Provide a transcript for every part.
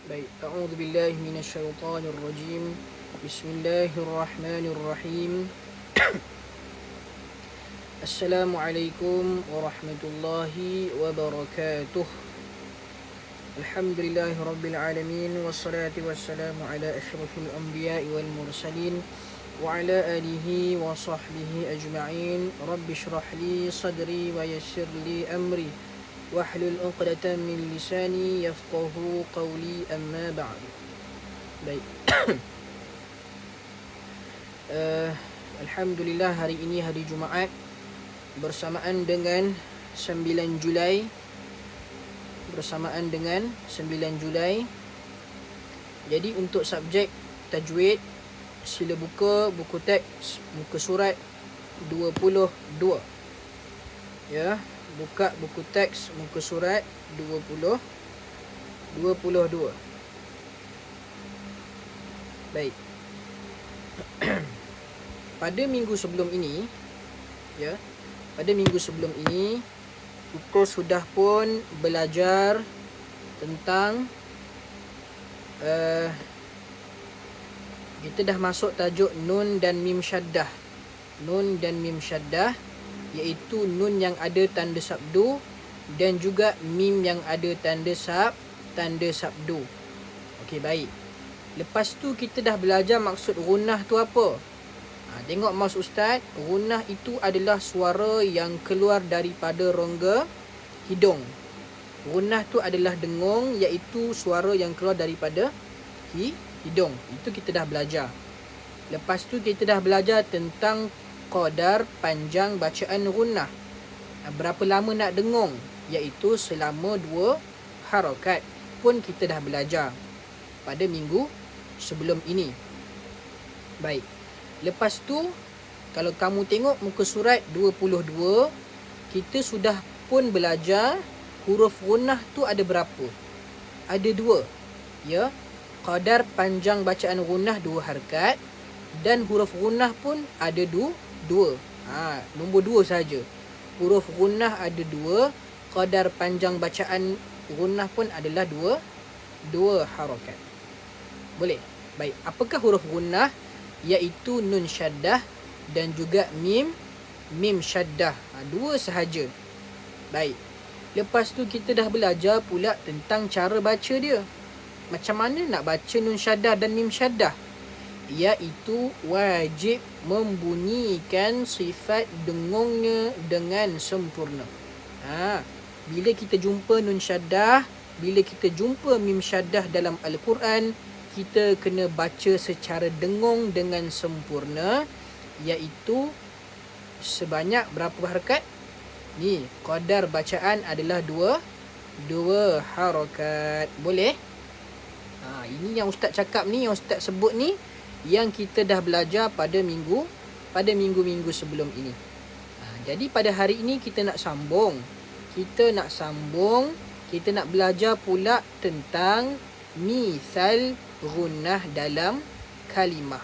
Baik, a'udzu billahi minasyaitonir rajim. Bismillahirrahmanirrahim. Assalamualaikum warahmatullahi wabarakatuh. Alhamdulillahirabbil alamin wassalatu wassalamu ala asyrafil anbiya'i wal mursalin wa ala alihi wa sahbihi ajma'in. Rabbi shrah li sadri wa yassir li amri wahlul 'uqdatam min lisani yafqahu qawli, amma ba'd. Baik. Alhamdulillah, hari ini hari Jumaat bersamaan dengan 9 Julai. Jadi untuk subjek tajwid, sila buka buku teks muka surat 22. Ya, buka buku teks muka surat 22. Baik. Pada minggu sebelum ini kita sudah pun belajar tentang kita dah masuk tajuk nun dan mim syaddah. Nun dan mim syaddah iaitu nun yang ada tanda sabdu dan juga mim yang ada tanda sabdu. Okey, baik. Lepas tu kita dah belajar maksud gunnah tu apa. Tengok mouse ustaz, gunnah itu adalah suara yang keluar daripada rongga hidung. Gunnah tu adalah dengung, iaitu suara yang keluar daripada hidung. Itu kita dah belajar. Lepas tu kita dah belajar tentang qadar panjang bacaan gunnah. Berapa lama nak dengung, iaitu selama 2 harakat. Pun kita dah belajar pada minggu sebelum ini. Baik. Lepas tu, kalau kamu tengok muka surat 22, kita sudah pun belajar huruf gunnah tu ada berapa? Ada 2. Ya, qadar panjang bacaan gunnah 2 harakat dan huruf gunnah pun ada 2. Nombor 2 saja. Huruf gunnah ada 2, qadar panjang bacaan gunnah pun adalah 2 harakat. Boleh? Baik, apakah huruf gunnah? Iaitu nun syaddah dan juga mim syaddah. 2 sahaja. Baik. Lepas tu kita dah belajar pula tentang cara baca dia. Macam mana nak baca nun syaddah dan mim syaddah? Iaitu wajib membunyikan sifat dengungnya dengan sempurna. Bila kita jumpa nun syaddah, bila kita jumpa mim syaddah dalam Al-Quran, kita kena baca secara dengung dengan sempurna, iaitu sebanyak berapa harakat? Ni, qadar bacaan adalah 2 harakat. Boleh? Ini yang ustaz cakap ni, yang ustaz sebut ni, yang kita dah belajar pada minggu-minggu sebelum ini. Jadi pada hari ini kita nak sambung. Kita nak belajar pula tentang misal gunnah dalam kalimah.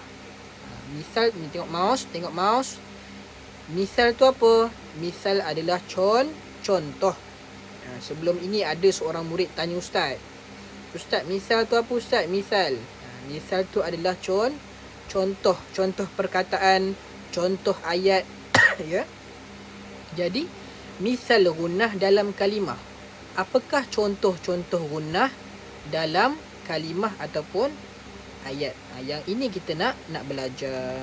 Misal ni, tengok mouse. Misal tu apa? Misal adalah contoh. Sebelum ini ada seorang murid tanya ustaz, misal tu apa ustaz? Misal tu adalah contoh perkataan, contoh ayat. Ya. Jadi misal gunnah dalam kalimah. Apakah contoh-contoh gunnah dalam kalimah ataupun ayat? Yang ini kita nak belajar.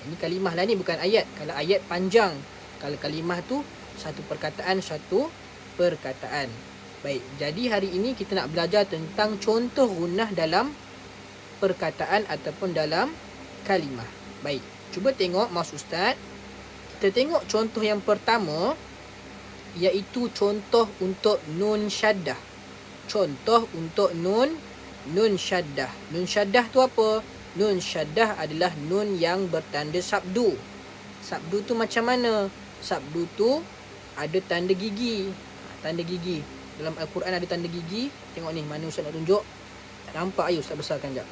Ini kalimah lah ni, bukan ayat. Kalau ayat panjang, kalau kalimah tu satu perkataan. Baik, jadi hari ini kita nak belajar tentang contoh gunnah dalam perkataan ataupun dalam kalimah. Baik, cuba tengok mouse ustaz. Kita tengok contoh yang pertama, iaitu contoh untuk nun syaddah. Contoh untuk nun syaddah. Nun syaddah tu apa? Nun syaddah adalah nun yang bertanda sabdu. Sabdu tu macam mana? Sabdu tu ada tanda gigi. Tanda gigi. Dalam Al-Quran ada tanda gigi. Tengok ni, mana ustaz nak tunjuk? Tak nampak? Ayo ustaz besarkan sekejap.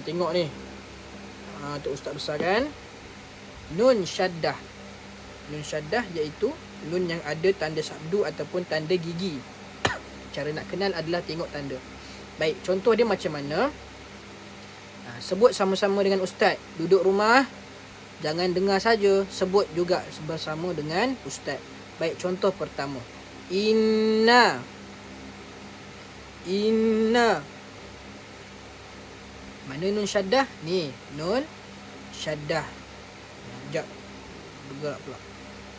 Tengok ni. Tu ustaz besarkan. Nun syaddah. Nun syaddah iaitu nun yang ada tanda sabdu ataupun tanda gigi. Cara nak kenal adalah tengok tanda. Baik, contoh dia macam mana? Sebut sama-sama dengan ustaz. Duduk rumah, jangan dengar saja, sebut juga bersama dengan ustaz. Baik, contoh pertama. Inna. Mana nun syaddah? Ni, nun syaddah. Sekejap. Bergerak pula.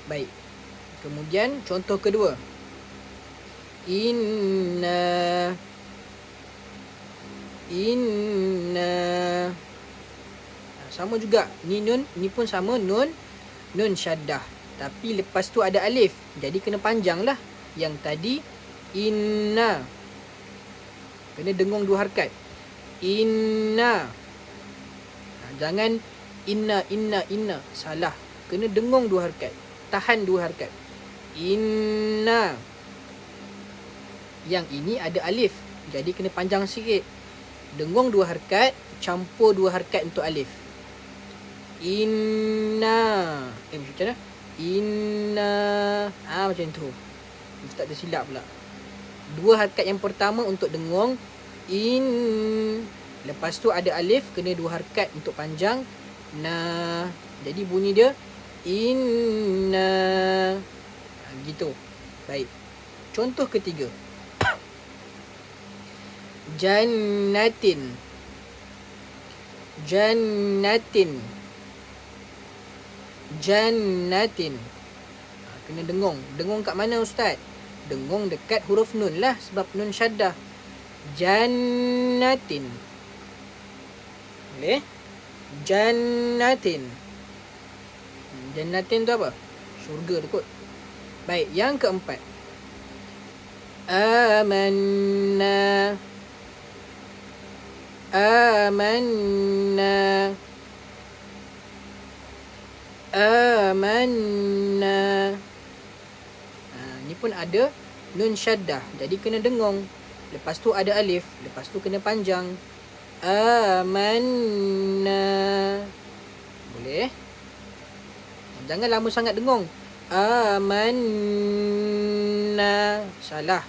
Baik. Kemudian contoh kedua. Inna. Sama juga. Ni nun, ni pun sama nun syaddah. Tapi lepas tu ada alif. Jadi kena panjang lah. Yang tadi inna. Kena dengung 2 harakat. Inna. Jangan inna. Salah. Kena dengung 2 harakat. Tahan 2 harakat. Inna. Yang ini ada alif. Jadi kena panjang sikit. Dengung 2 harakat, campur 2 harakat untuk alif. Inna. Macam mana? Inna. Macam tu. Ustaz tersilap pula. 2 harakat yang pertama untuk dengung. Lepas tu ada alif, kena 2 harakat untuk panjang. Na. Jadi bunyi dia inna. Gitu. Baik. Contoh ketiga. Jannatin. Kena dengung. Dengung kat mana ustaz? Dengung dekat huruf nun lah, sebab nun syaddah. Jannatin. Boleh? Jannatin tu apa? Syurga tu kot. Baik, yang keempat. Amanna. Ni pun ada nun syaddah. Jadi kena dengung. Lepas tu ada alif. Lepas tu kena panjang. Amanna. Boleh? Jangan lama sangat dengung. Amanna. Salah.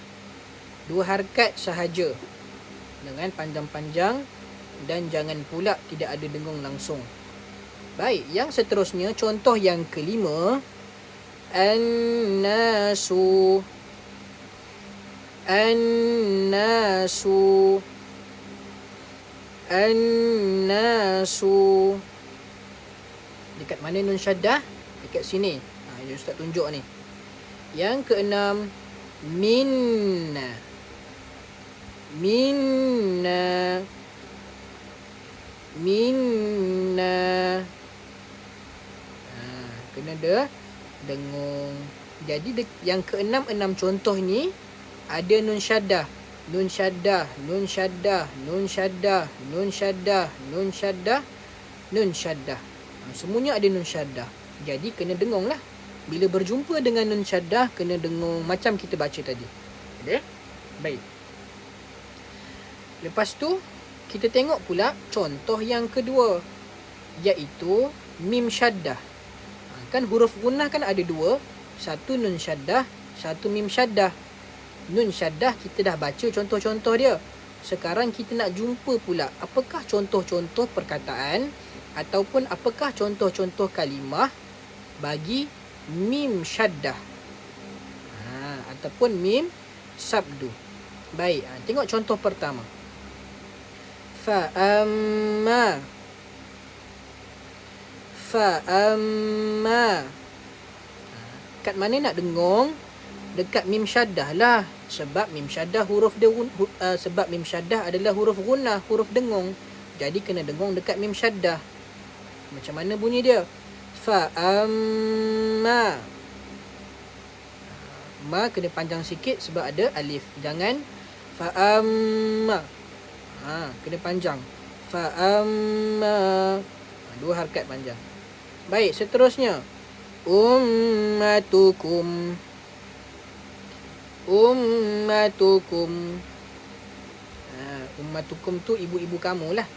2 harakat sahaja. Dengan panjang-panjang. Dan jangan pula tidak ada dengung langsung. Baik, yang seterusnya, contoh yang kelima. An-nasu. Dekat mana nun syaddah? Dekat sini. Yang ustaz tunjuk ni. Yang keenam. Minna. Kena ada dengung. Jadi yang keenam, 6 contoh ni ada nun syaddah. Semuanya ada nun syaddah. Jadi kena dengung lah. Bila berjumpa dengan nun syaddah, kena dengung macam kita baca tadi. Okay? Baik. Lepas tu, kita tengok pula contoh yang kedua. Iaitu mim syaddah. Kan huruf gunnah kan ada 2. Satu nun syaddah, satu mim syaddah. Nun syaddah kita dah baca contoh-contoh dia. Sekarang kita nak jumpa pula apakah contoh-contoh perkataan ataupun apakah contoh-contoh kalimah bagi mim syaddah. Ataupun mim sabdu. Baik, tengok contoh pertama. Fa'amma. Kat mana nak dengung? Dekat mim syaddah lah. Sebab mim syaddah sebab mim syaddah adalah huruf gunnah, huruf dengung. Jadi kena dengung dekat mim syaddah. Macam mana bunyi dia? Fa'amma. Ma kena panjang sikit sebab ada alif. Jangan fa'amma. Kena panjang. Fa'amma. 2 harakat panjang. Baik, seterusnya. Ummatukum. Ummatukum tu ibu-ibu kamu lah.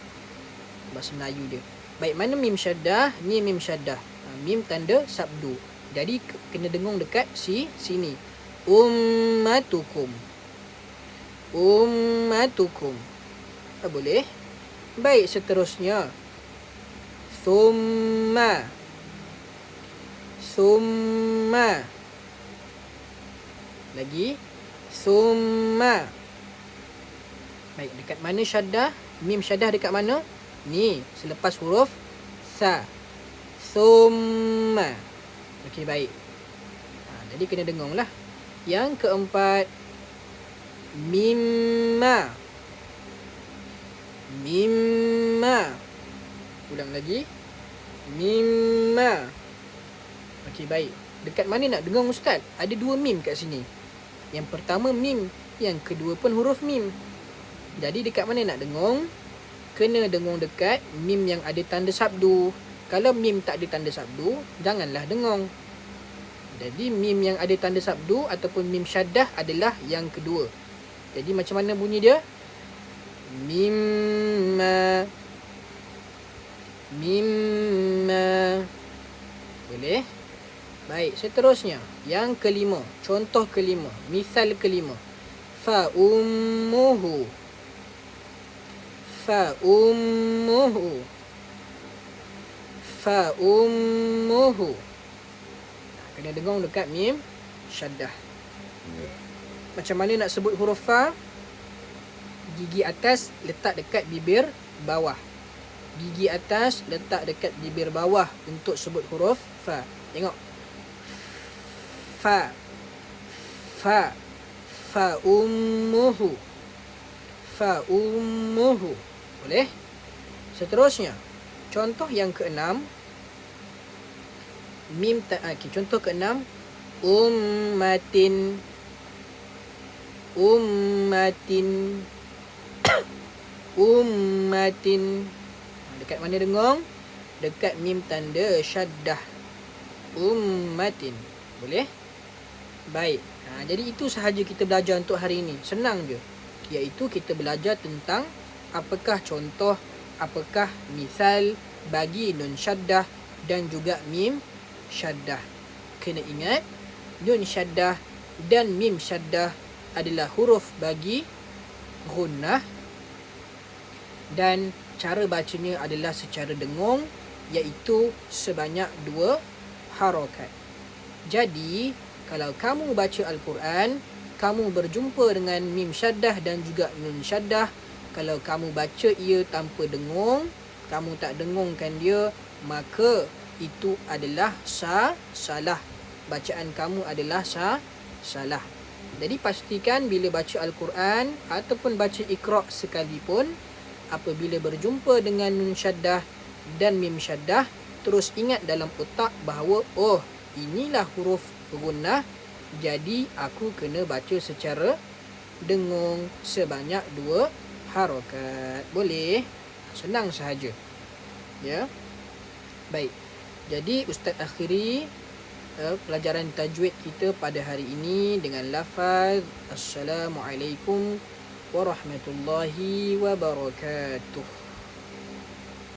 Bahasa Melayu dia. Baik, mana mim syaddah? Ni mim syaddah. Mim tanda sabdu. Jadi kena dengung dekat sini. Ummatukum. ummatukum. Boleh? Baik, seterusnya. Summa. Summa. Lagi. Summa. Baik, dekat mana syaddah? Mim syaddah dekat mana? Ni, selepas huruf sa. Summa. Okey, baik. Jadi kena dengung lah. Yang keempat, mimma. Mimma. Ulang lagi. Mimma. Okey, baik. Dekat mana nak dengung ustaz? Ada dua mim kat sini. Yang pertama mim, yang kedua pun huruf mim. Jadi dekat mana nak dengung? Kena dengung dekat mim yang ada tanda sabdu. Kalau mim tak ada tanda sabdu, janganlah dengung. Jadi mim yang ada tanda sabdu ataupun mim syaddah adalah yang kedua. Jadi macam mana bunyi dia? Mimma. Mimma. Boleh? Baik, seterusnya. Yang kelima. Contoh kelima. Misal kelima. Fa ummuhu. Fa ummuhu. Fa ummuhu. Kena dengung dekat mim syaddah. Macam mana nak sebut huruf fa? Gigi atas letak dekat bibir bawah. Gigi atas letak dekat bibir bawah untuk sebut huruf fa. Tengok. Fa. Fa. Fa ummuhu. Fa ummuhu. Boleh? Seterusnya. Contoh yang keenam. Mim okay, contoh keenam, ummatin. Ummatin. Ummatin. Dekat mana dengung? Dekat mim tanda syaddah. Ummatin. Boleh? Baik. Jadi itu sahaja kita belajar untuk hari ini. Senang je. Iaitu kita belajar tentang apakah contoh, apakah misal bagi nun syaddah dan juga mim syaddah. Kena ingat, nun syaddah dan mim syaddah adalah huruf bagi gunnah dan cara bacanya adalah secara dengung, iaitu sebanyak 2 harakat. Jadi, kalau kamu baca Al-Quran, kamu berjumpa dengan mim syaddah dan juga nun syaddah, kalau kamu baca ia tanpa dengung, kamu tak dengungkan dia, maka itu adalah salah. Bacaan kamu adalah salah. Jadi pastikan bila baca Al-Quran ataupun baca Iqra' sekalipun, apabila berjumpa dengan nun syaddah dan mim syaddah, terus ingat dalam otak bahawa inilah huruf gunnah, jadi aku kena baca secara dengung sebanyak 2 harakat. Boleh? Senang sahaja. Ya. Baik. Jadi Ustaz akhiri pelajaran tajwid kita pada hari ini dengan lafaz Assalamualaikum warahmatullahi wabarakatuh.